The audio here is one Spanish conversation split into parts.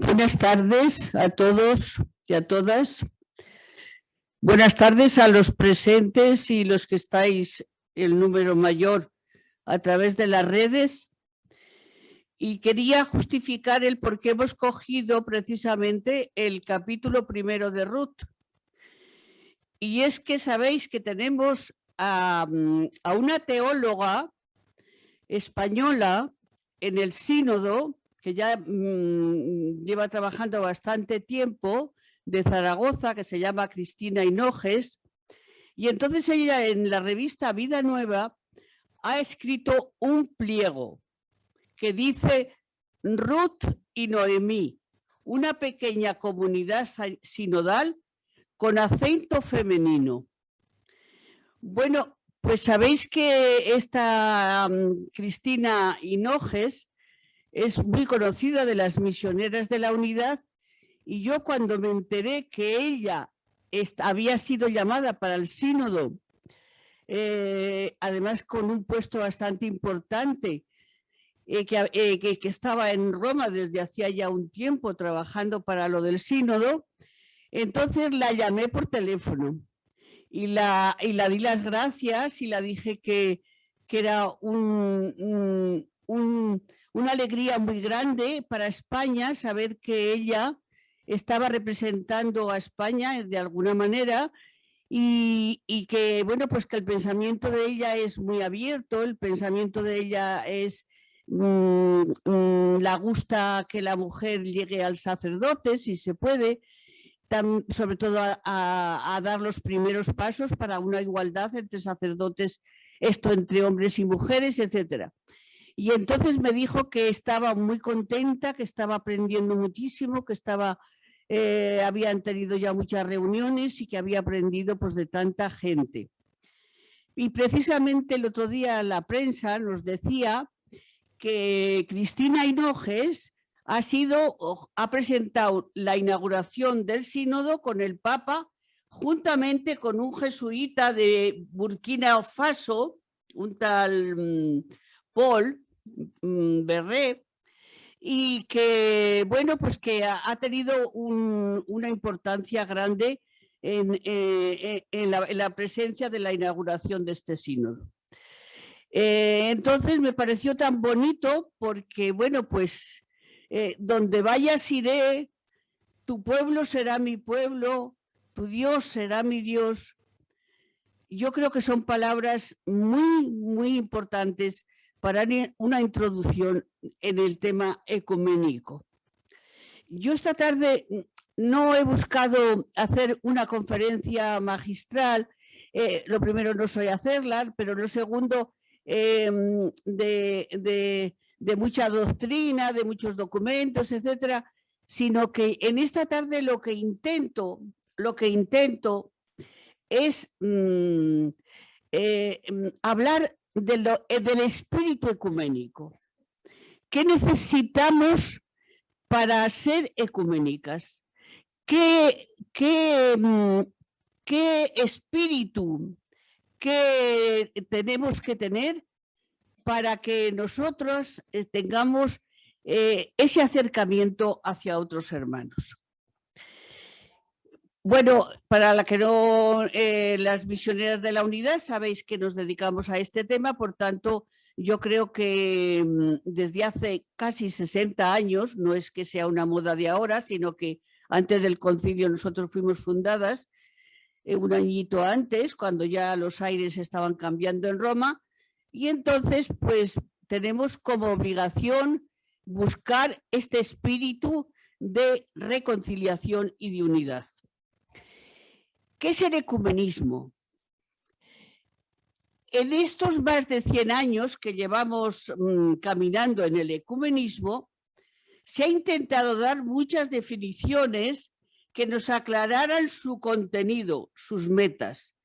Buenas tardes a todos y a todas. Buenas tardes a los presentes y los que estáis el número mayor a través de las redes. Y quería justificar el por qué hemos cogido precisamente el capítulo primero de Ruth. Y es que sabéis que tenemos a una teóloga española en el sínodo, que ya lleva trabajando bastante tiempo, de Zaragoza, que se llama Cristina Hinojes, y entonces ella en la revista Vida Nueva ha escrito un pliego que dice Ruth y Noemí, una pequeña comunidad sinodal con acento femenino. Bueno, pues sabéis que esta Cristina Hinojes es muy conocida de las misioneras de la unidad, y yo cuando me enteré que ella había sido llamada para el sínodo, además con un puesto bastante importante, que estaba en Roma desde hacía ya un tiempo trabajando para lo del sínodo, entonces la llamé por teléfono y la di las gracias y la dije que era una alegría muy grande para España saber que ella estaba representando a España de alguna manera y que, bueno, pues que el pensamiento de ella es muy abierto, el pensamiento de ella es la gusta que la mujer llegue al sacerdote, si se puede, sobre todo a dar los primeros pasos para una igualdad entre sacerdotes, esto entre hombres y mujeres, etcétera. Y entonces me dijo que estaba muy contenta, que estaba aprendiendo muchísimo, que habían tenido ya muchas reuniones y que había aprendido pues de tanta gente. Y precisamente el otro día la prensa nos decía que Cristina Hinojes ha presentado la inauguración del sínodo con el Papa, juntamente con un jesuita de Burkina Faso, un tal Paul Berré, y que, bueno, pues que ha tenido una importancia grande en la presencia de la inauguración de este sínodo. Entonces me pareció tan bonito porque, bueno, pues donde vayas iré, tu pueblo será mi pueblo, tu Dios será mi Dios. Yo creo que son palabras muy, muy importantes para una introducción en el tema ecuménico. Yo esta tarde no he buscado hacer una conferencia magistral, lo primero no soy hacerla, pero lo segundo de mucha doctrina, de muchos documentos, etcétera, sino que en esta tarde lo que intento es hablar del espíritu ecuménico. ¿Qué necesitamos para ser ecuménicas? ¿Qué espíritu que tenemos que tener para que nosotros tengamos ese acercamiento hacia otros hermanos? Bueno, para la que no, las misioneras de la unidad, sabéis que nos dedicamos a este tema, por tanto, yo creo que desde hace casi 60 años, no es que sea una moda de ahora, sino que antes del concilio nosotros fuimos fundadas, un añito antes, cuando ya los aires estaban cambiando en Roma, y entonces pues tenemos como obligación buscar este espíritu de reconciliación y de unidad. ¿Qué es el ecumenismo? En estos más de 100 años que llevamos caminando en el ecumenismo, se ha intentado dar muchas definiciones que nos aclararan su contenido, sus metas,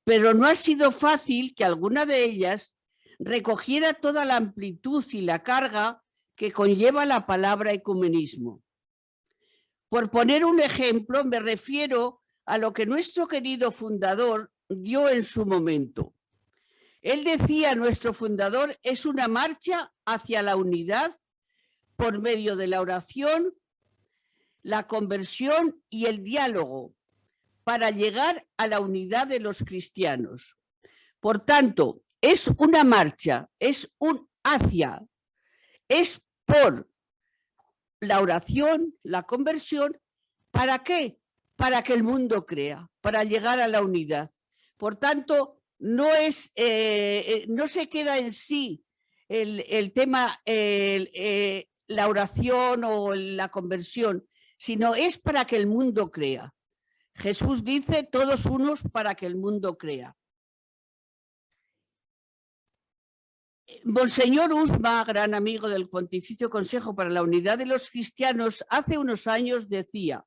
pero no ha sido fácil que alguna de ellas recogiera toda la amplitud y la carga que conlleva la palabra ecumenismo. Por poner un ejemplo, me refiero a lo que nuestro querido fundador dio en su momento. Él decía, nuestro fundador, es una marcha hacia la unidad por medio de la oración, la conversión y el diálogo para llegar a la unidad de los cristianos. Por tanto, es una marcha, es un hacia, es por la oración, la conversión. ¿Para qué? Para que el mundo crea, para llegar a la unidad. Por tanto, no se queda en sí el tema, la oración o la conversión, sino es para que el mundo crea. Jesús dice, todos unos para que el mundo crea. Monseñor Usma, gran amigo del Pontificio Consejo para la Unidad de los Cristianos, hace unos años decía: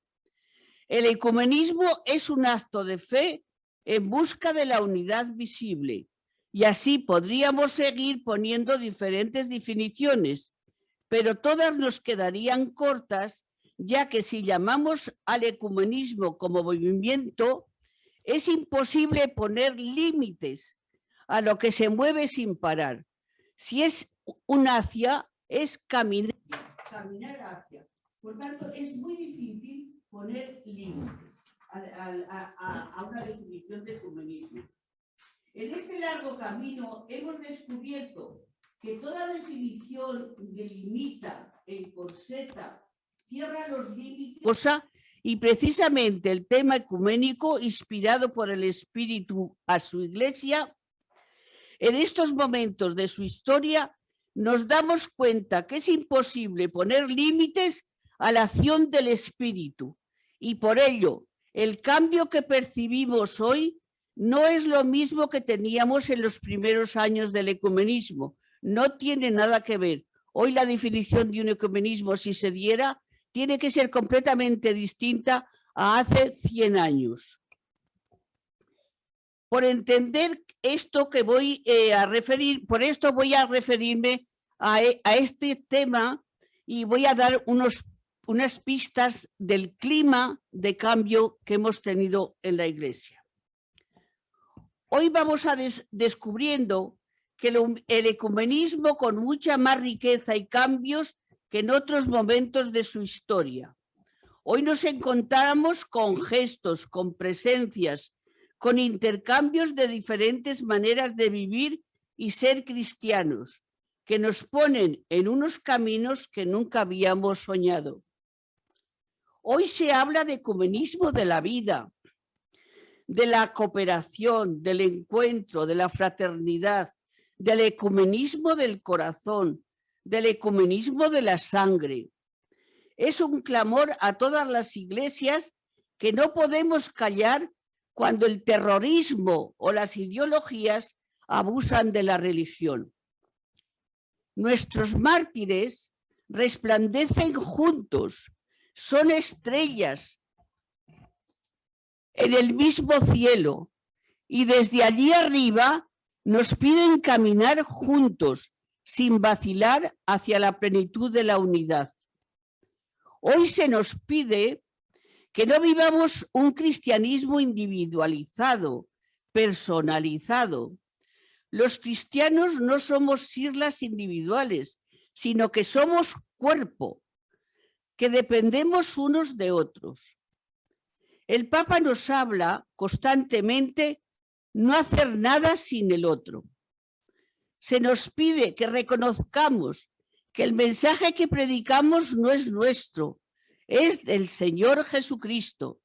el ecumenismo es un acto de fe en busca de la unidad visible, y así podríamos seguir poniendo diferentes definiciones, pero todas nos quedarían cortas, ya que si llamamos al ecumenismo como movimiento, es imposible poner límites a lo que se mueve sin parar. Si es un hacia, es caminar hacia. Por tanto, es muy difícil poner límites a una definición de ecumenismo. En este largo camino hemos descubierto que toda definición delimita, encorseta, cierra los límites, y precisamente el tema ecuménico, inspirado por el Espíritu a su Iglesia, en estos momentos de su historia nos damos cuenta que es imposible poner límites a la acción del Espíritu, y por ello el cambio que percibimos hoy no es lo mismo que teníamos en los primeros años del ecumenismo. No tiene nada que ver. Hoy la definición de un ecumenismo, si se diera, tiene que ser completamente distinta a hace 100 años. Por entender esto que voy a referir, por esto voy a referirme a este tema y voy a dar unas pistas del clima de cambio que hemos tenido en la Iglesia. Hoy vamos a descubriendo que el ecumenismo con mucha más riqueza y cambios que en otros momentos de su historia. Hoy nos encontramos con gestos, con presencias, con intercambios de diferentes maneras de vivir y ser cristianos, que nos ponen en unos caminos que nunca habíamos soñado. Hoy se habla de ecumenismo de la vida, de la cooperación, del encuentro, de la fraternidad, del ecumenismo del corazón, del ecumenismo de la sangre. Es un clamor a todas las iglesias que no podemos callar cuando el terrorismo o las ideologías abusan de la religión. Nuestros mártires resplandecen juntos, son estrellas en el mismo cielo, y desde allí arriba nos piden caminar juntos, sin vacilar, hacia la plenitud de la unidad. Hoy se nos pide que no vivamos un cristianismo individualizado, personalizado. Los cristianos no somos siglas individuales, sino que somos cuerpo, que dependemos unos de otros. El Papa nos habla constantemente no hacer nada sin el otro. Se nos pide que reconozcamos que el mensaje que predicamos no es nuestro, es del Señor Jesucristo.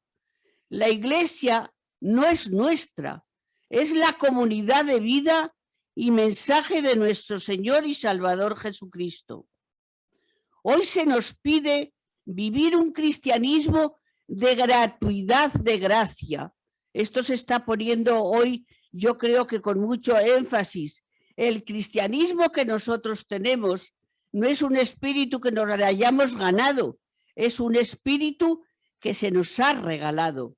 La Iglesia no es nuestra, es la comunidad de vida y mensaje de nuestro Señor y Salvador Jesucristo. Hoy se nos pide vivir un cristianismo de gratuidad, de gracia. Esto se está poniendo hoy, yo creo que con mucho énfasis. El cristianismo que nosotros tenemos no es un espíritu que nos hayamos ganado, es un espíritu que se nos ha regalado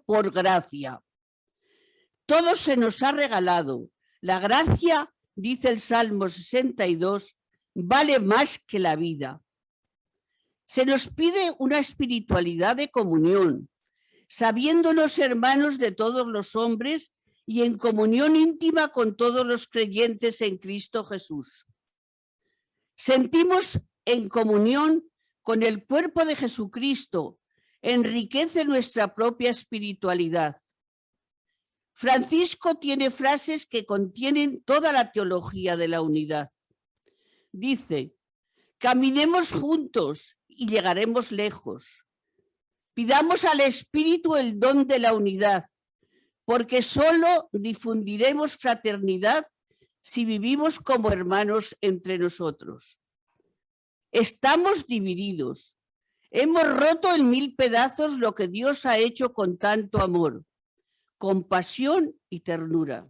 por gracia. Todo se nos ha regalado. La gracia, dice el Salmo 62, vale más que la vida. Se nos pide una espiritualidad de comunión, sabiéndonos hermanos de todos los hombres y en comunión íntima con todos los creyentes en Cristo Jesús. Sentimos en comunión con el cuerpo de Jesucristo, enriquece nuestra propia espiritualidad. Francisco tiene frases que contienen toda la teología de la unidad. Dice: caminemos juntos y llegaremos lejos. Pidamos al Espíritu el don de la unidad, porque solo difundiremos fraternidad si vivimos como hermanos entre nosotros. Estamos divididos. Hemos roto en 1000 pedazos lo que Dios ha hecho con tanto amor, compasión y ternura.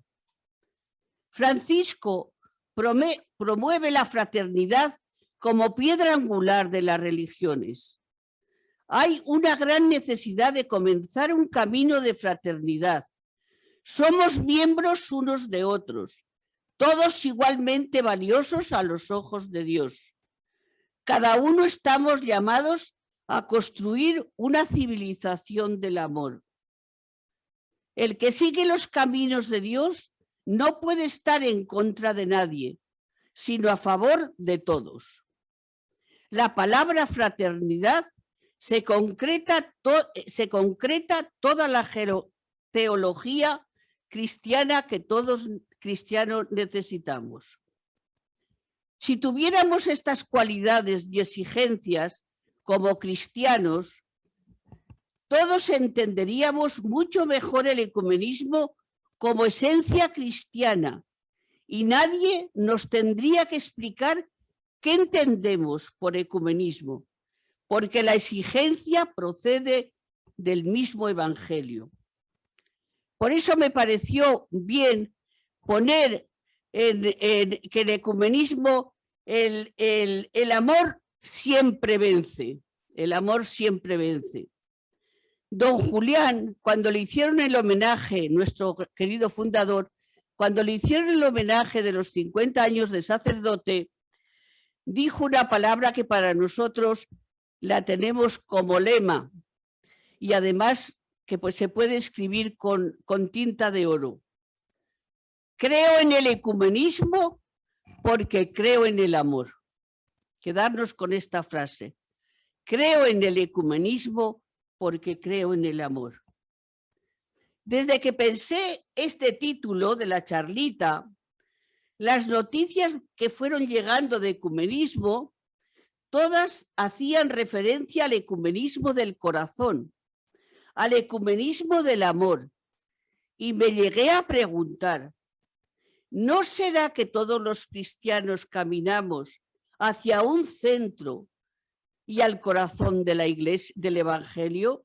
Francisco promueve la fraternidad como piedra angular de las religiones. Hay una gran necesidad de comenzar un camino de fraternidad. Somos miembros unos de otros, todos igualmente valiosos a los ojos de Dios. Cada uno estamos llamados a construir una civilización del amor. El que sigue los caminos de Dios no puede estar en contra de nadie, sino a favor de todos. La palabra fraternidad se concreta toda la teología cristiana que todos cristianos necesitamos. Si tuviéramos estas cualidades y exigencias como cristianos, todos entenderíamos mucho mejor el ecumenismo como esencia cristiana y nadie nos tendría que explicar qué entendemos por ecumenismo, porque la exigencia procede del mismo Evangelio. Por eso me pareció bien poner que el ecumenismo, el amor siempre vence, el amor siempre vence. Don Julián, cuando le hicieron el homenaje, nuestro querido fundador, cuando le hicieron el homenaje de los 50 años de sacerdote, dijo una palabra que para nosotros la tenemos como lema y además que pues se puede escribir con tinta de oro. Creo en el ecumenismo porque creo en el amor. Quedarnos con esta frase. Creo en el ecumenismo porque creo en el amor. Desde que pensé este título de la charlita, las noticias que fueron llegando de ecumenismo, todas hacían referencia al ecumenismo del corazón, al ecumenismo del amor. Y me llegué a preguntar, ¿no será que todos los cristianos caminamos hacia un centro y al corazón de la Iglesia, del Evangelio?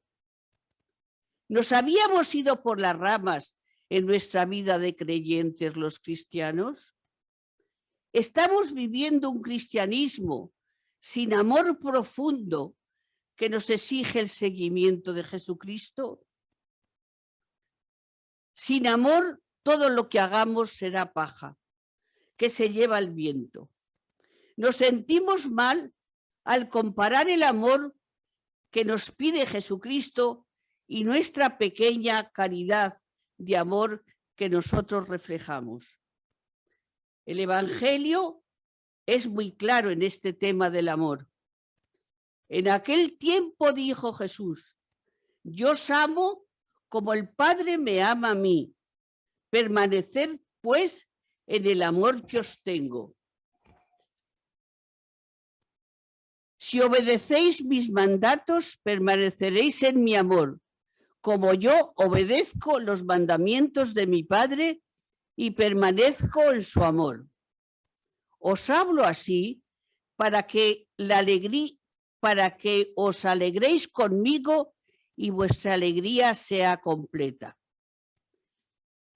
¿Nos habíamos ido por las ramas en nuestra vida de creyentes los cristianos? ¿Estamos viviendo un cristianismo sin amor profundo que nos exige el seguimiento de Jesucristo? Sin amor, todo lo que hagamos será paja, que se lleva el viento. Nos sentimos mal al comparar el amor que nos pide Jesucristo y nuestra pequeña caridad de amor que nosotros reflejamos. El Evangelio es muy claro en este tema del amor. En aquel tiempo dijo Jesús: yo os amo como el Padre me ama a mí. Permaneced, pues, en el amor que os tengo. Si obedecéis mis mandatos, permaneceréis en mi amor, como yo obedezco los mandamientos de mi Padre y permanezco en su amor. Os hablo así para que os alegréis conmigo y vuestra alegría sea completa.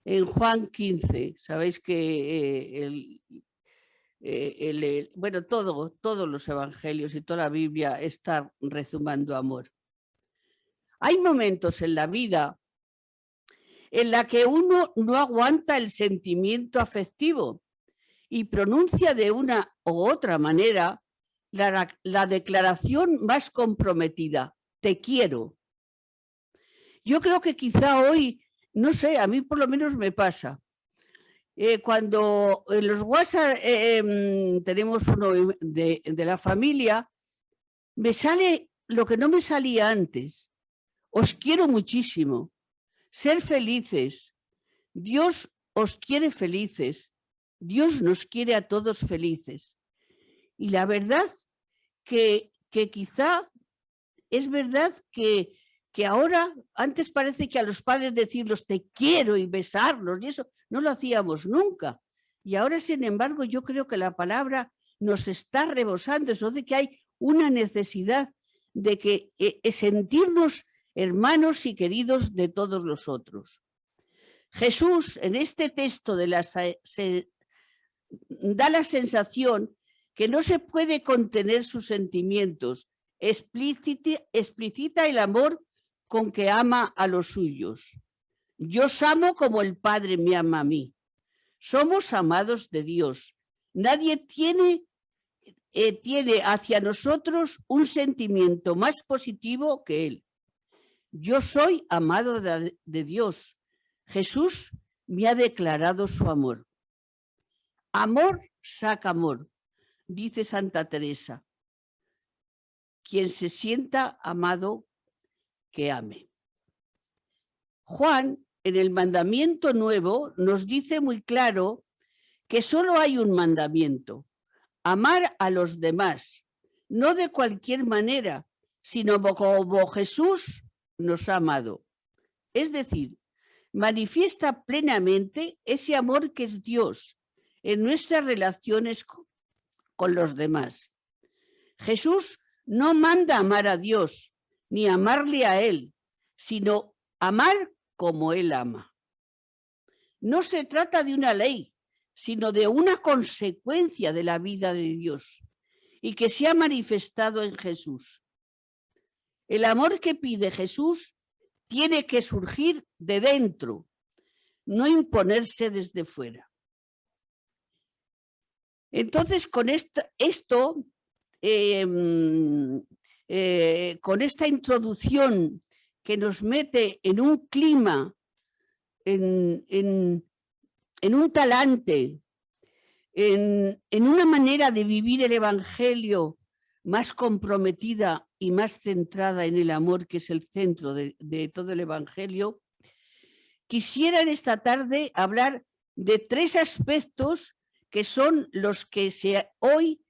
En Juan 15, sabéis que bueno, todos los evangelios y toda la Biblia está rezumando amor. Hay momentos en la vida en la que uno no aguanta el sentimiento afectivo y pronuncia de una u otra manera la declaración más comprometida: te quiero. Yo creo que quizá hoy, no sé, a mí por lo menos me pasa. Cuando en los WhatsApp tenemos uno de la familia me sale lo que no me salía antes. Os quiero muchísimo. Ser felices. Dios os quiere felices. Dios nos quiere a todos felices. Y la verdad que quizá es verdad que ahora, antes parece que a los padres decirlos te quiero y besarlos, y eso no lo hacíamos nunca. Y ahora, sin embargo, yo creo que la palabra nos está rebosando, eso de que hay una necesidad de que sentirnos hermanos y queridos de todos los otros. Jesús, en este texto da la sensación que no se puede contener sus sentimientos, explicita el amor con que ama a los suyos. Yo os amo como el Padre me ama a mí. Somos amados de Dios. Nadie tiene hacia nosotros un sentimiento más positivo que Él. Yo soy amado de Dios. Jesús me ha declarado su amor. Amor saca amor, dice Santa Teresa. Quien se sienta amado, que ame. Juan, en el mandamiento nuevo, nos dice muy claro que solo hay un mandamiento: amar a los demás, no de cualquier manera, sino como Jesús nos ha amado. Es decir, manifiesta plenamente ese amor que es Dios en nuestras relaciones con los demás. Jesús no manda amar a Dios, ni amarle a Él, sino amar como Él ama. No se trata de una ley, sino de una consecuencia de la vida de Dios y que se ha manifestado en Jesús. El amor que pide Jesús tiene que surgir de dentro, no imponerse desde fuera. Entonces, con con esta introducción que nos mete en un clima, en un talante, en una manera de vivir el Evangelio más comprometida y más centrada en el amor, que es el centro de todo el Evangelio, quisiera en esta tarde hablar de 3 aspectos que son los que hoy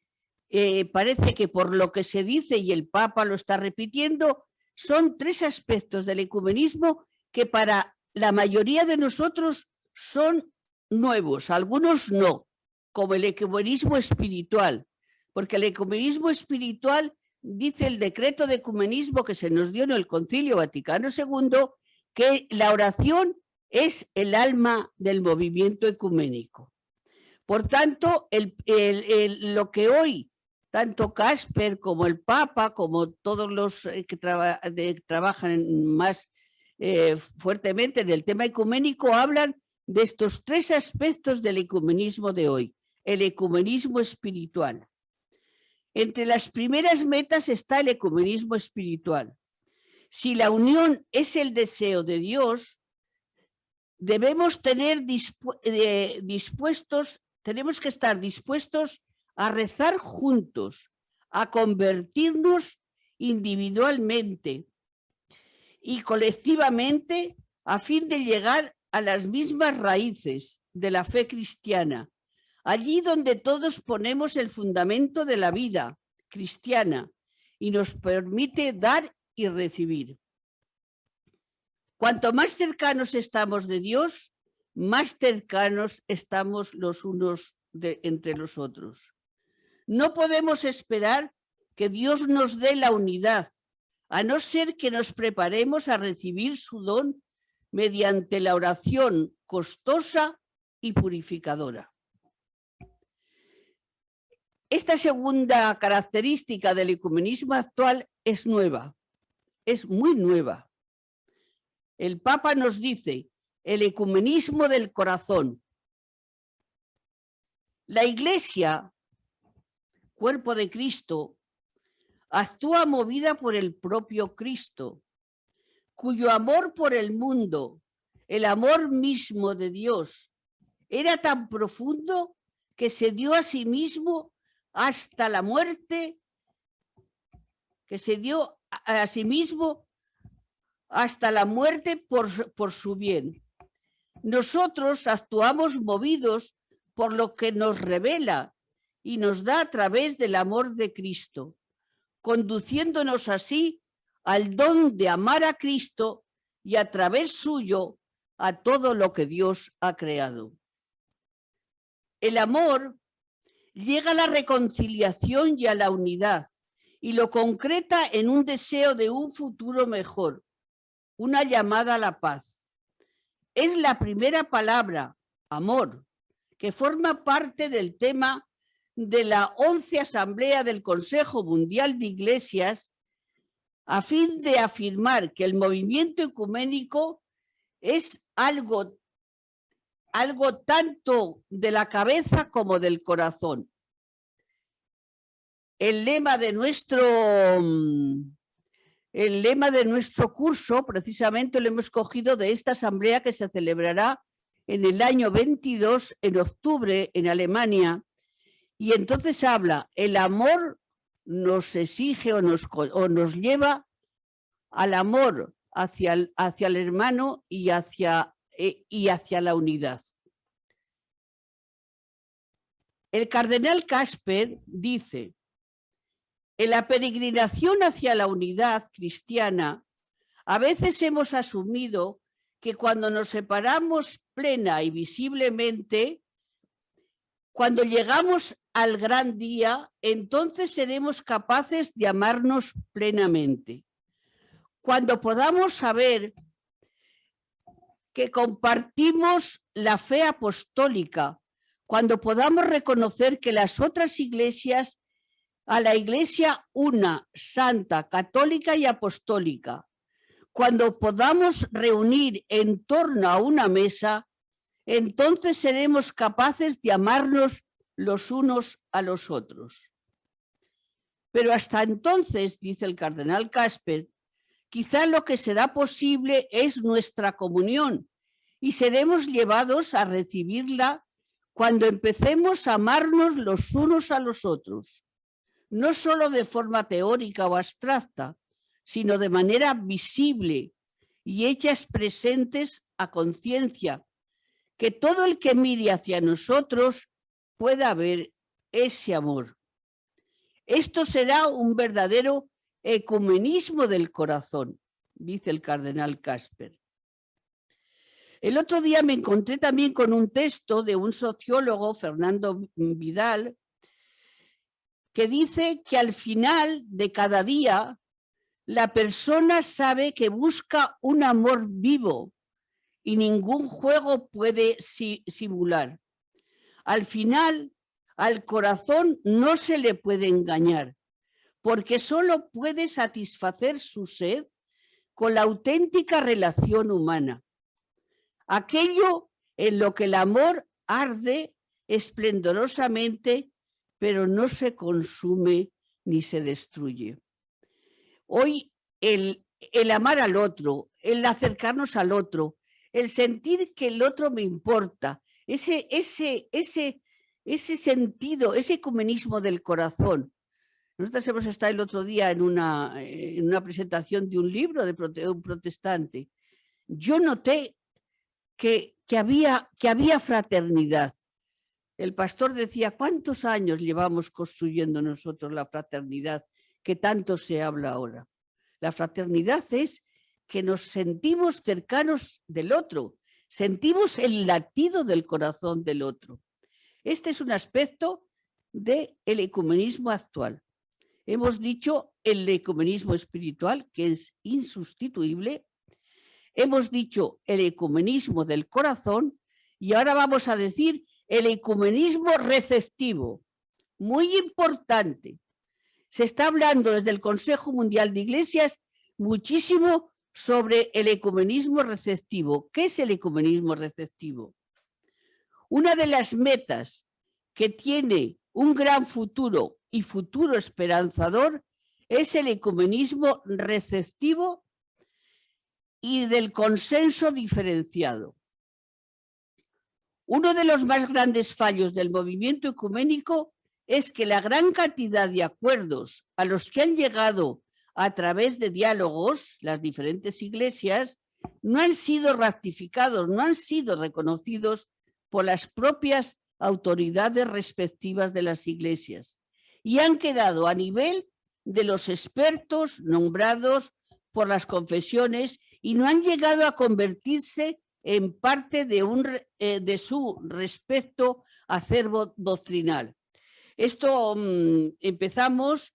parece que por lo que se dice, y el Papa lo está repitiendo, son 3 aspectos del ecumenismo que para la mayoría de nosotros son nuevos, algunos no, como el ecumenismo espiritual, porque el ecumenismo espiritual, dice el decreto de ecumenismo que se nos dio en el Concilio Vaticano II, que la oración es el alma del movimiento ecuménico. Por tanto, lo que hoy tanto Casper como el Papa, como todos los que trabajan más fuertemente en el tema ecuménico, hablan de estos 3 aspectos del ecumenismo de hoy. El ecumenismo espiritual. Entre las primeras metas está el ecumenismo espiritual. Si la unión es el deseo de Dios, debemos tenemos que estar dispuestos a rezar juntos, a convertirnos individualmente y colectivamente a fin de llegar a las mismas raíces de la fe cristiana, allí donde todos ponemos el fundamento de la vida cristiana y nos permite dar y recibir. Cuanto más cercanos estamos de Dios, más cercanos estamos los unos entre los otros. No podemos esperar que Dios nos dé la unidad, a no ser que nos preparemos a recibir su don mediante la oración costosa y purificadora. Esta segunda característica del ecumenismo actual es nueva, es muy nueva. El Papa nos dice, el ecumenismo del corazón. La Iglesia, cuerpo de Cristo, actúa movida por el propio Cristo, cuyo amor por el mundo, el amor mismo de Dios, era tan profundo que se dio a sí mismo hasta la muerte que se dio a sí mismo hasta la muerte por su bien. Nosotros actuamos movidos por lo que nos revela y nos da a través del amor de Cristo, conduciéndonos así al don de amar a Cristo y a través suyo a todo lo que Dios ha creado. El amor llega a la reconciliación y a la unidad y lo concreta en un deseo de un futuro mejor, una llamada a la paz. Es la primera palabra, amor, que forma parte del tema de la 11ª Asamblea del Consejo Mundial de Iglesias, a fin de afirmar que el movimiento ecuménico es algo tanto de la cabeza como del corazón. El lema de nuestro curso, precisamente lo hemos cogido de esta asamblea que se celebrará en el año 22, en octubre, en Alemania, y entonces habla, el amor nos exige o nos lleva al amor hacia el hermano y hacia la unidad. El cardenal Casper dice, en la peregrinación hacia la unidad cristiana, a veces hemos asumido que cuando nos separamos plena y visiblemente, cuando llegamos al gran día, entonces seremos capaces de amarnos plenamente. Cuando podamos saber que compartimos la fe apostólica, cuando podamos reconocer que las otras iglesias, a la iglesia una, santa, católica y apostólica, cuando podamos reunir en torno a una mesa, entonces seremos capaces de amarnos los unos a los otros. Pero hasta entonces, dice el cardenal Casper, quizá lo que será posible es nuestra comunión y seremos llevados a recibirla cuando empecemos a amarnos los unos a los otros, no solo de forma teórica o abstracta, sino de manera visible y hechas presentes a conciencia, que todo el que mire hacia nosotros pueda ver ese amor. Esto será un verdadero ecumenismo del corazón, dice el cardenal Casper. El otro día me encontré también con un texto de un sociólogo, Fernando Vidal, que dice que al final de cada día la persona sabe que busca un amor vivo y ningún juego puede simular. Al final, al corazón no se le puede engañar, porque solo puede satisfacer su sed con la auténtica relación humana. Aquello en lo que el amor arde esplendorosamente, pero no se consume ni se destruye. Hoy el amar al otro, el acercarnos al otro, el sentir que el otro me importa, ese sentido, ese ecumenismo del corazón. Nosotros hemos estado el otro día en una presentación de un libro de un protestante. Yo noté que había fraternidad. El pastor decía, ¿cuántos años llevamos construyendo nosotros la fraternidad que tanto se habla ahora? La fraternidad es que nos sentimos cercanos del otro, sentimos el latido del corazón del otro. Este es un aspecto del ecumenismo actual. Hemos dicho el ecumenismo espiritual, que es insustituible. Hemos dicho el ecumenismo del corazón y ahora vamos a decir el ecumenismo receptivo. Muy importante. Se está hablando desde el Consejo Mundial de Iglesias muchísimo sobre el ecumenismo receptivo. ¿Qué es el ecumenismo receptivo? Una de las metas que tiene un gran futuro y futuro esperanzador es el ecumenismo receptivo y del consenso diferenciado. Uno de los más grandes fallos del movimiento ecuménico es que la gran cantidad de acuerdos a los que han llegado a través de diálogos, las diferentes iglesias, no han sido ratificados, no han sido reconocidos por las propias autoridades respectivas de las iglesias y han quedado a nivel de los expertos nombrados por las confesiones y no han llegado a convertirse en parte de su respecto acervo doctrinal. Esto empezamos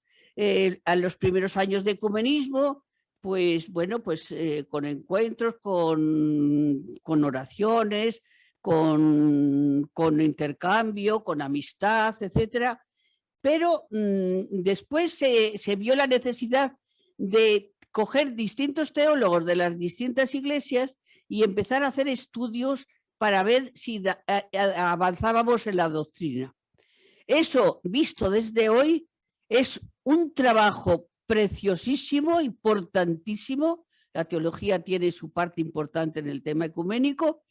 a los primeros años de ecumenismo, pues bueno, pues con encuentros, con oraciones, con intercambio, con amistad, etcétera. Pero después se vio la necesidad de coger distintos teólogos de las distintas iglesias y empezar a hacer estudios para ver si avanzábamos en la doctrina. Eso, visto desde hoy, es un trabajo preciosísimo, importantísimo. La teología tiene su parte importante en el tema ecuménico,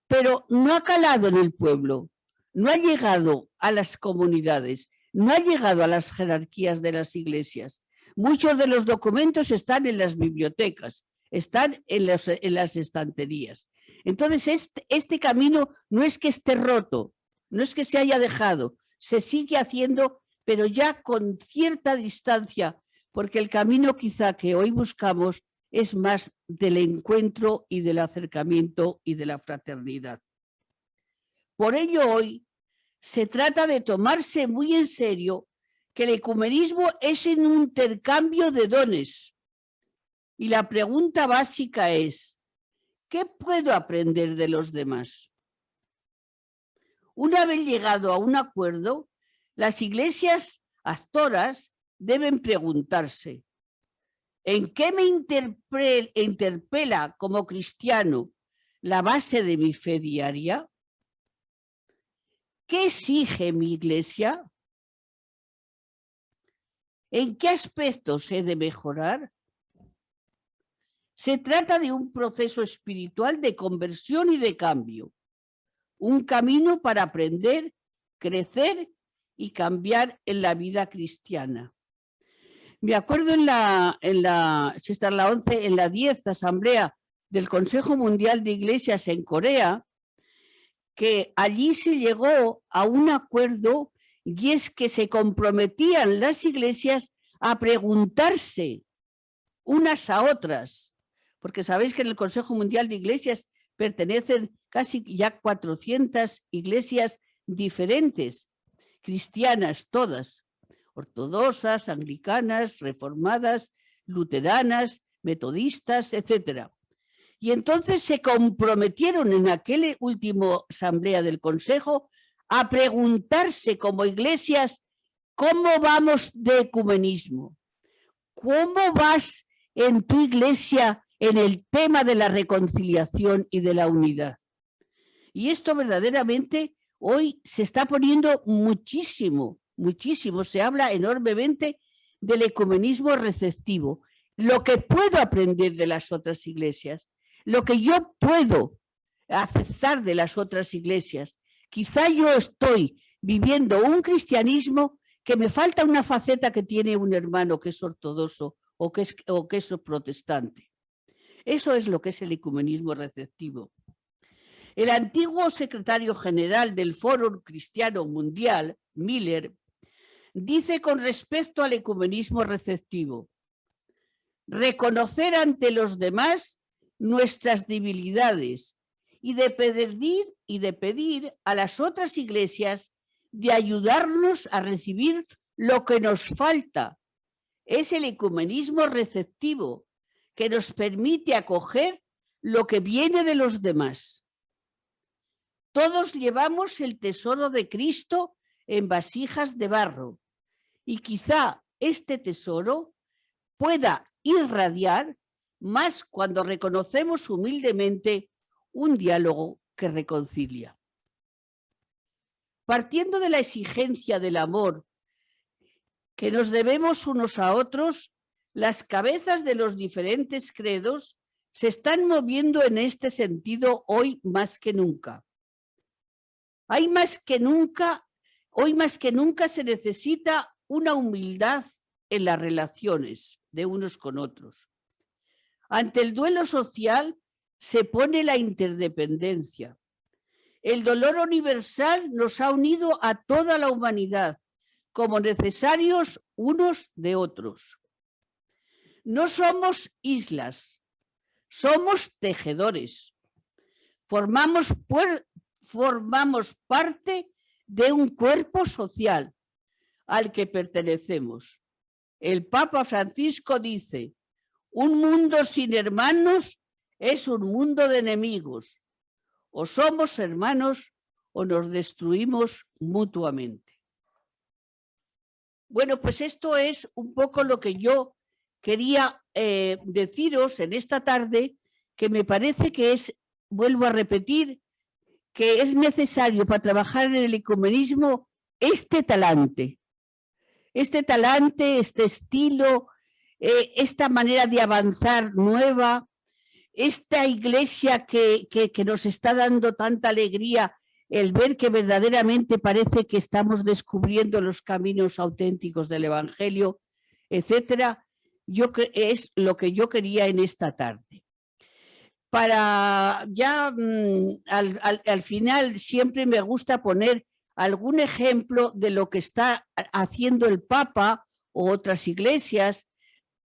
pero no ha calado en el pueblo, no ha llegado a las comunidades, no ha llegado a las jerarquías de las iglesias. Muchos de los documentos están en las bibliotecas, están en las estanterías. Entonces, este camino no es que esté roto, no es que se haya dejado, se sigue haciendo, pero ya con cierta distancia, porque el camino quizá que hoy buscamos es más del encuentro y del acercamiento y de la fraternidad. Por ello hoy se trata de tomarse muy en serio que el ecumenismo es un intercambio de dones. Y la pregunta básica es, ¿qué puedo aprender de los demás? Una vez llegado a un acuerdo, las iglesias actoras deben preguntarse, ¿en qué me interpela como cristiano la base de mi fe diaria? ¿Qué exige mi iglesia? ¿En qué aspectos he de mejorar? Se trata de un proceso espiritual de conversión y de cambio, un camino para aprender, crecer y cambiar en la vida cristiana. Me acuerdo en la 11, en la 10 asamblea del Consejo Mundial de Iglesias en Corea, que allí se llegó a un acuerdo y es que se comprometían las iglesias a preguntarse unas a otras, porque sabéis que en el Consejo Mundial de Iglesias pertenecen casi ya 400 iglesias diferentes, cristianas todas, ortodoxas, anglicanas, reformadas, luteranas, metodistas, etcétera. Y entonces se comprometieron en aquella última asamblea del Consejo a preguntarse como iglesias cómo vamos de ecumenismo, cómo vas en tu iglesia en el tema de la reconciliación y de la unidad. Y esto verdaderamente hoy se está poniendo muchísimo, muchísimo, se habla enormemente del ecumenismo receptivo, lo que puedo aprender de las otras iglesias, lo que yo puedo aceptar de las otras iglesias. Quizá yo estoy viviendo un cristianismo que me falta una faceta que tiene un hermano que es ortodoxo o que es protestante. Eso es lo que es el ecumenismo receptivo. El antiguo secretario general del Foro Cristiano Mundial, Miller, dice con respecto al ecumenismo receptivo: reconocer ante los demás nuestras debilidades y de pedir a las otras iglesias de ayudarnos a recibir lo que nos falta. Es el ecumenismo receptivo que nos permite acoger lo que viene de los demás. Todos llevamos el tesoro de Cristo en vasijas de barro y quizá este tesoro pueda irradiar más cuando reconocemos humildemente un diálogo que reconcilia. Partiendo de la exigencia del amor que nos debemos unos a otros, las cabezas de los diferentes credos se están moviendo en este sentido hoy más que nunca. Hoy más que nunca se necesita una humildad en las relaciones. de unos con otros. Ante el duelo social se pone la interdependencia. El dolor universal nos ha unido a toda la humanidad como necesarios unos de otros. No somos islas, somos tejedores. Formamos parte de un cuerpo social al que pertenecemos. El Papa Francisco dice: un mundo sin hermanos es un mundo de enemigos. O somos hermanos o nos destruimos mutuamente. Bueno, pues esto es un poco lo que yo quería deciros en esta tarde, que me parece que es, vuelvo a repetir, que es necesario para trabajar en el ecumenismo este talante, este estilo, esta manera de avanzar nueva, esta iglesia que nos está dando tanta alegría, el ver que verdaderamente parece que estamos descubriendo los caminos auténticos del Evangelio, etcétera, es lo que yo quería en esta tarde. Para ya al final siempre me gusta poner algún ejemplo de lo que está haciendo el Papa o otras iglesias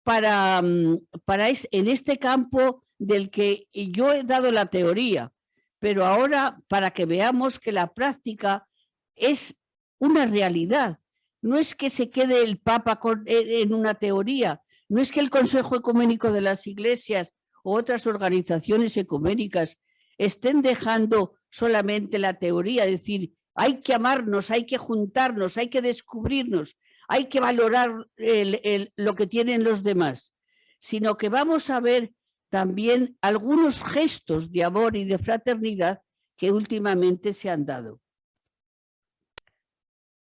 en este campo del que yo he dado la teoría, pero ahora para que veamos que la práctica es una realidad. No es que se quede el Papa en una teoría, no es que el Consejo Ecuménico de las Iglesias o otras organizaciones ecuménicas estén dejando solamente la teoría, es decir, hay que amarnos, hay que juntarnos, hay que descubrirnos, hay que valorar lo que tienen los demás, sino que vamos a ver también algunos gestos de amor y de fraternidad que últimamente se han dado.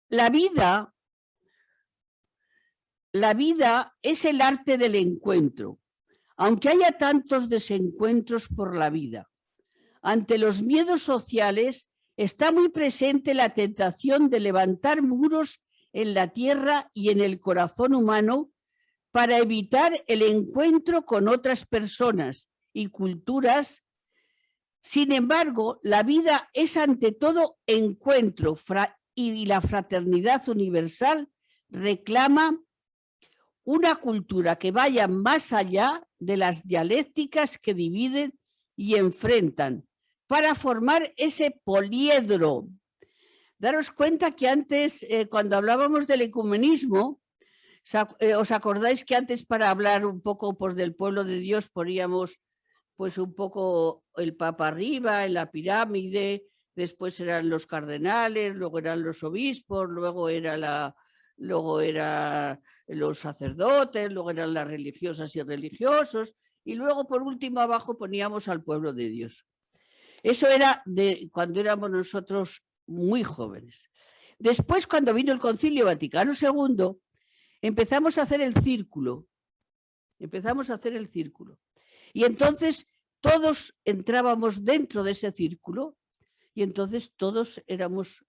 La vida es el arte del encuentro, aunque haya tantos desencuentros por la vida. Ante los miedos sociales está muy presente la tentación de levantar muros en la tierra y en el corazón humano para evitar el encuentro con otras personas y culturas. Sin embargo, la vida es ante todo encuentro y la fraternidad universal reclama una cultura que vaya más allá de las dialécticas que dividen y enfrentan para formar ese poliedro. Daros cuenta que antes, cuando hablábamos del ecumenismo, ¿os acordáis que antes para hablar un poco pues, del pueblo de Dios poníamos pues un poco el Papa arriba, en la pirámide, después eran los cardenales, luego eran los obispos, luego eran los sacerdotes, luego eran las religiosas y religiosos, y luego por último abajo poníamos al pueblo de Dios. Eso era cuando éramos nosotros muy jóvenes. Después, cuando vino el Concilio Vaticano II, empezamos a hacer el círculo. Y entonces todos entrábamos dentro de ese círculo y entonces todos éramos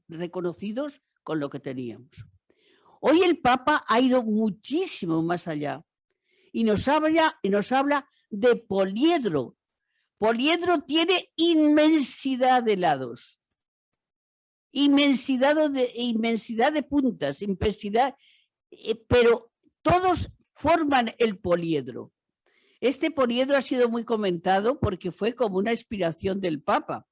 reconocidos con lo que teníamos. Hoy el Papa ha ido muchísimo más allá y nos habla de poliedro. Poliedro tiene inmensidad de lados, inmensidad de puntas, pero todos forman el poliedro. Este poliedro ha sido muy comentado porque fue como una inspiración del Papa,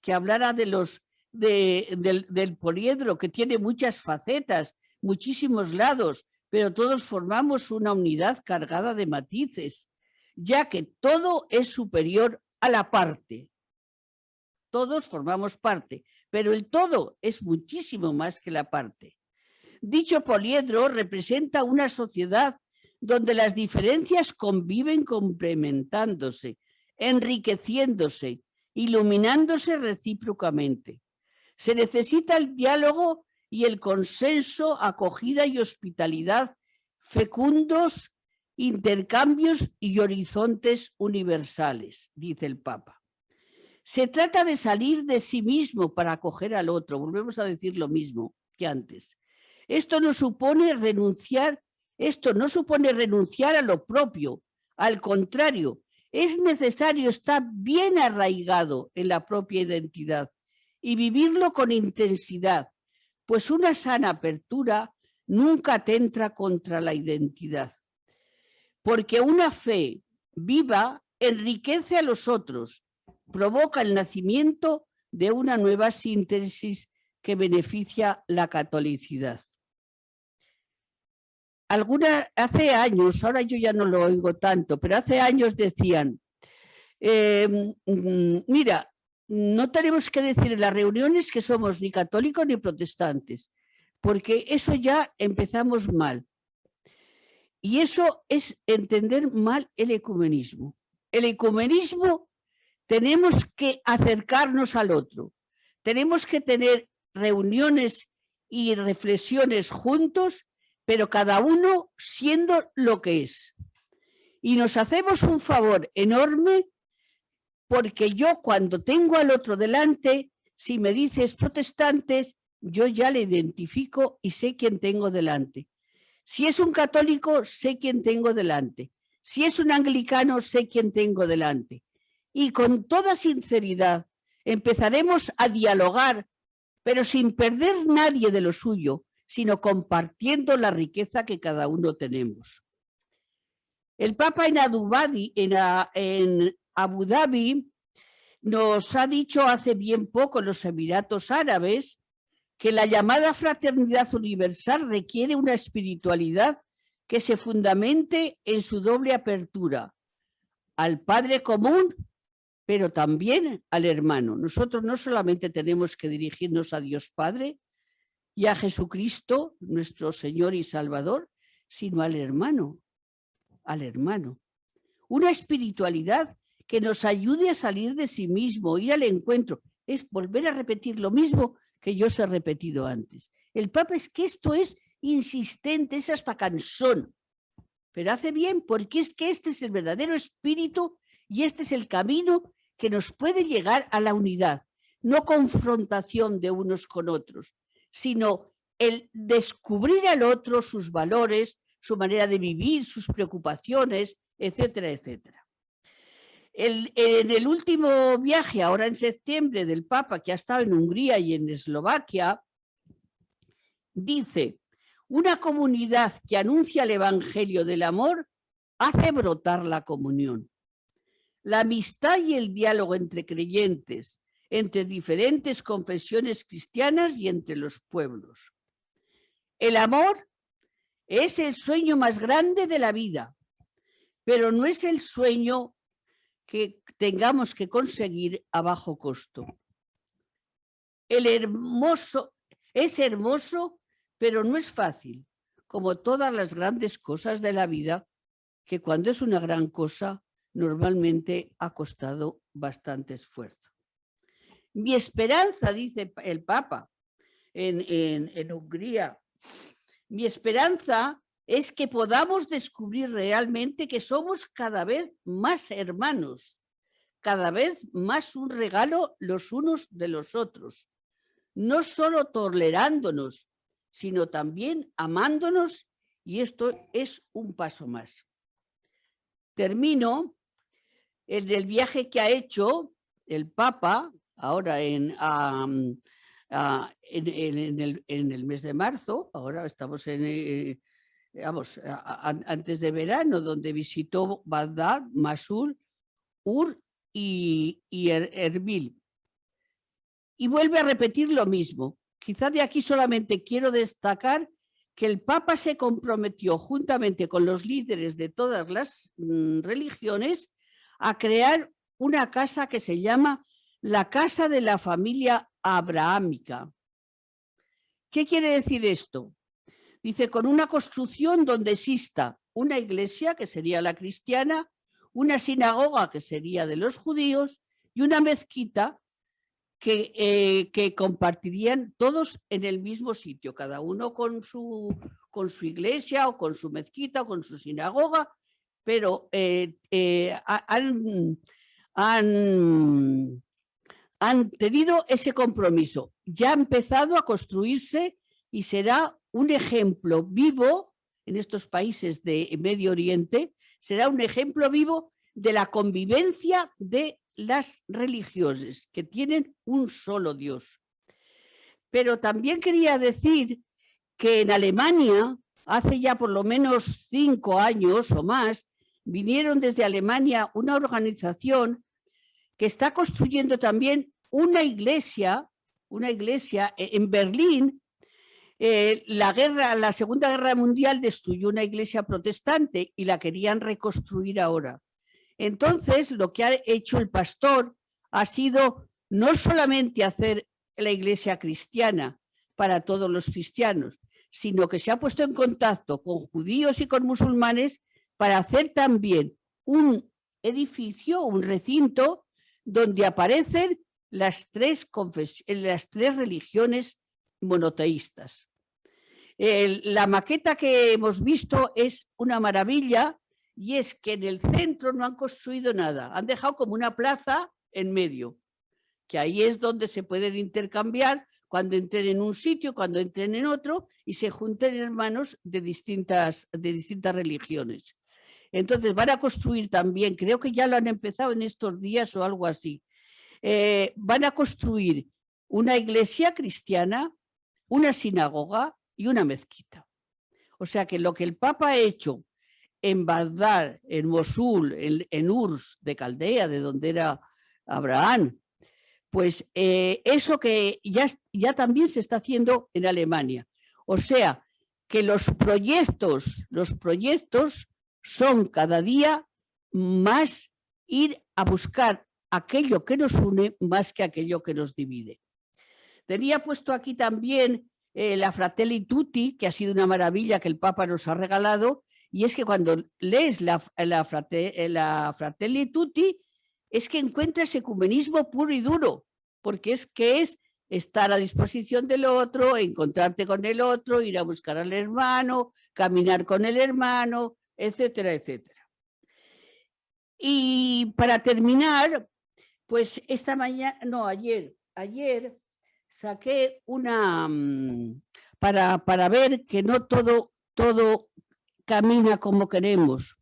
que hablara del poliedro, que tiene muchas facetas, muchísimos lados, pero todos formamos una unidad cargada de matices, ya que todo es superior a la parte. Todos formamos parte, pero el todo es muchísimo más que la parte. Dicho poliedro representa una sociedad donde las diferencias conviven complementándose, enriqueciéndose, iluminándose recíprocamente. Se necesita el diálogo y el consenso, acogida y hospitalidad, fecundos intercambios y horizontes universales, dice el Papa. Se trata de salir de sí mismo para acoger al otro. Volvemos a decir lo mismo que antes. Esto no supone renunciar Esto no supone renunciar a lo propio, al contrario, es necesario estar bien arraigado en la propia identidad y vivirlo con intensidad, pues una sana apertura nunca atenta contra la identidad. Porque una fe viva enriquece a los otros, provoca el nacimiento de una nueva síntesis que beneficia la catolicidad. Hace años, ahora yo ya no lo oigo tanto, pero hace años decían, mira, no tenemos que decir en las reuniones que somos ni católicos ni protestantes, porque eso ya empezamos mal. Y eso es entender mal el ecumenismo. El ecumenismo tenemos que acercarnos al otro, tenemos que tener reuniones y reflexiones juntos, pero cada uno siendo lo que es. Y nos hacemos un favor enorme porque yo cuando tengo al otro delante, si me dices protestantes, yo ya le identifico y sé quién tengo delante. Si es un católico, sé quién tengo delante. Si es un anglicano, sé quién tengo delante. Y con toda sinceridad empezaremos a dialogar, pero sin perder nadie de lo suyo, sino compartiendo la riqueza que cada uno tenemos. El Papa en Abu Dhabi nos ha dicho hace bien poco en los Emiratos Árabes que la llamada fraternidad universal requiere una espiritualidad que se fundamente en su doble apertura al Padre común, pero también al hermano. Nosotros no solamente tenemos que dirigirnos a Dios Padre y a Jesucristo, nuestro Señor y Salvador, sino al hermano, al hermano. Una espiritualidad que nos ayude a salir de sí mismo, ir al encuentro, es volver a repetir lo mismo que yo os he repetido antes. El Papa es que esto es insistente, es hasta cansón, pero hace bien porque es que este es el verdadero espíritu y este es el camino que nos puede llegar a la unidad, no confrontación de unos con otros, sino el descubrir al otro sus valores, su manera de vivir, sus preocupaciones, etcétera, etcétera. En el último viaje, ahora en septiembre, del Papa, que ha estado en Hungría y en Eslovaquia, dice: una comunidad que anuncia el evangelio del amor hace brotar la comunión. La amistad y el diálogo entre creyentes, entre diferentes confesiones cristianas y entre los pueblos. El amor es el sueño más grande de la vida, pero no es el sueño que tengamos que conseguir a bajo costo. Es hermoso, pero no es fácil, como todas las grandes cosas de la vida, que cuando es una gran cosa, normalmente ha costado bastante esfuerzo. Mi esperanza, dice el Papa en Hungría, mi esperanza es que podamos descubrir realmente que somos cada vez más hermanos, cada vez más un regalo los unos de los otros, no solo tolerándonos, sino también amándonos, y esto es un paso más. Termino el viaje que ha hecho el Papa ahora en el mes de marzo, ahora estamos antes de verano, donde visitó Bagdad, Mosul, Ur y Erbil. Y vuelve a repetir lo mismo. Quizá de aquí solamente quiero destacar que el Papa se comprometió juntamente con los líderes de todas las religiones a crear una casa que se llama la Casa de la Familia Abrahámica. ¿Qué quiere decir esto? Dice, con una construcción donde exista una iglesia, que sería la cristiana, una sinagoga, que sería de los judíos, y una mezquita que compartirían todos en el mismo sitio, cada uno con su iglesia o con su mezquita o con su sinagoga, pero han tenido ese compromiso. Ya ha empezado a construirse y será un ejemplo vivo en estos países de Medio Oriente, será un ejemplo vivo de la convivencia de las religiones, que tienen un solo Dios. Pero también quería decir que en Alemania, hace ya por lo menos 5 años o más, vinieron desde Alemania una organización que está construyendo también una iglesia en Berlín. La Segunda Guerra Mundial destruyó una iglesia protestante y la querían reconstruir ahora. Entonces, lo que ha hecho el pastor ha sido no solamente hacer la iglesia cristiana para todos los cristianos, sino que se ha puesto en contacto con judíos y con musulmanes para hacer también un edificio, un recinto, donde aparecen las tres religiones monoteístas. La maqueta que hemos visto es una maravilla, y es que en el centro no han construido nada, han dejado como una plaza en medio, que ahí es donde se pueden intercambiar cuando entren en un sitio, cuando entren en otro, y se junten hermanos de distintas religiones. Entonces van a construir también, creo que ya lo han empezado en estos días o algo así, van a construir una iglesia cristiana, una sinagoga y una mezquita. O sea que lo que el Papa ha hecho en Bagdad, en Mosul, en Urs de Caldea, de donde era Abraham, pues eso que ya también se está haciendo en Alemania. O sea que los proyectos son cada día más ir a buscar aquello que nos une más que aquello que nos divide. Tenía puesto aquí también la Fratelli Tutti, que ha sido una maravilla que el Papa nos ha regalado, y es que cuando lees la Fratelli Tutti es que encuentras ecumenismo puro y duro, porque es estar a disposición del otro, encontrarte con el otro, ir a buscar al hermano, caminar con el hermano, etcétera, etcétera. Y para terminar, pues esta mañana, no, ayer saqué una, para ver que no todo camina como queremos,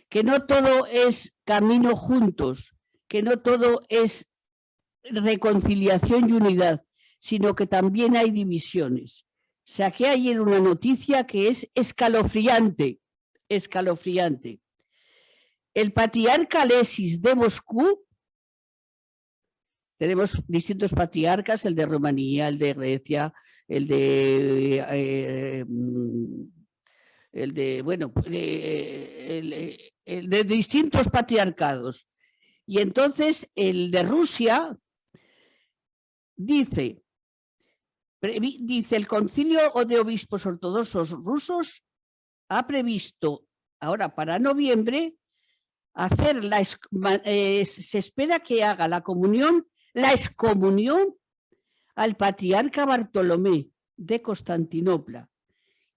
que no todo es camino juntos, que no todo es reconciliación y unidad, sino que también hay divisiones. Saqué ayer una noticia que es escalofriante. El patriarca Alesis de Moscú, tenemos distintos patriarcas, el de Rumanía, el de Grecia, el de distintos patriarcados. Y entonces el de Rusia dice el Concilio de Obispos Ortodoxos Rusos ha previsto ahora para noviembre hacer se espera que haga la excomunión al patriarca Bartolomé de Constantinopla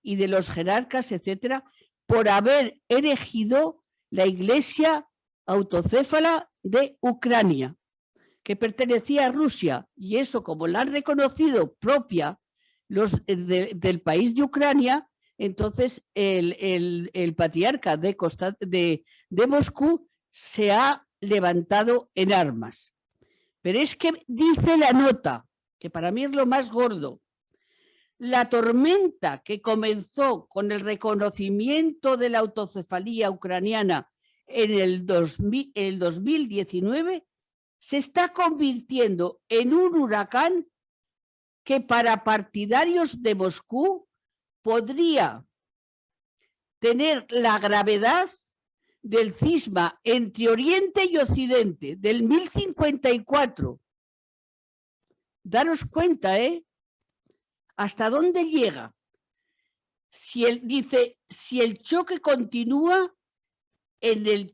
y de los jerarcas, etcétera, por haber erigido la iglesia autocéfala de Ucrania, que pertenecía a Rusia, y eso, como la han reconocido propia del país de Ucrania, entonces el patriarca de Moscú se ha levantado en armas. Pero es que dice la nota, que para mí es lo más gordo, la tormenta que comenzó con el reconocimiento de la autocefalía ucraniana en el 2019 se está convirtiendo en un huracán que para partidarios de Moscú podría tener la gravedad del cisma entre Oriente y Occidente del 1054. Daros cuenta, ¿hasta dónde llega? Si el choque continúa, en el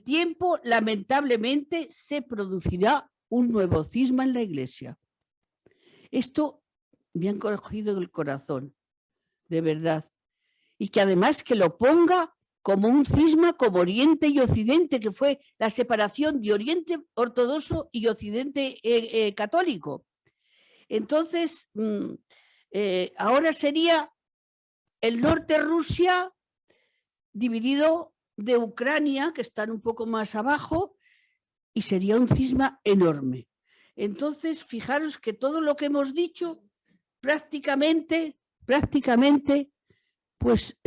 tiempo, lamentablemente, se producirá un nuevo cisma en la Iglesia. Esto me han cogido el corazón, de verdad. Y que además que lo ponga como un cisma como Oriente y Occidente, que fue la separación de Oriente ortodoxo y Occidente católico. Entonces, ahora sería el norte de Rusia dividido de Ucrania, que están un poco más abajo, y sería un cisma enorme. Entonces, fijaros que todo lo que hemos dicho prácticamente, pues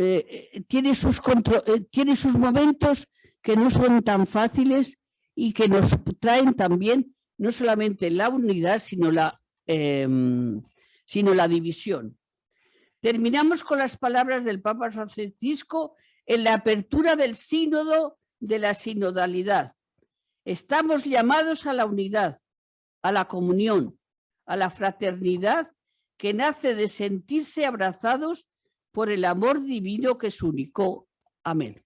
tiene sus momentos que no son tan fáciles y que nos traen también no solamente la unidad, sino la división. Terminamos con las palabras del Papa Francisco en la apertura del sínodo de la sinodalidad. Estamos llamados a la unidad, a la comunión, a la fraternidad que nace de sentirse abrazados por el amor divino que es único. Amén.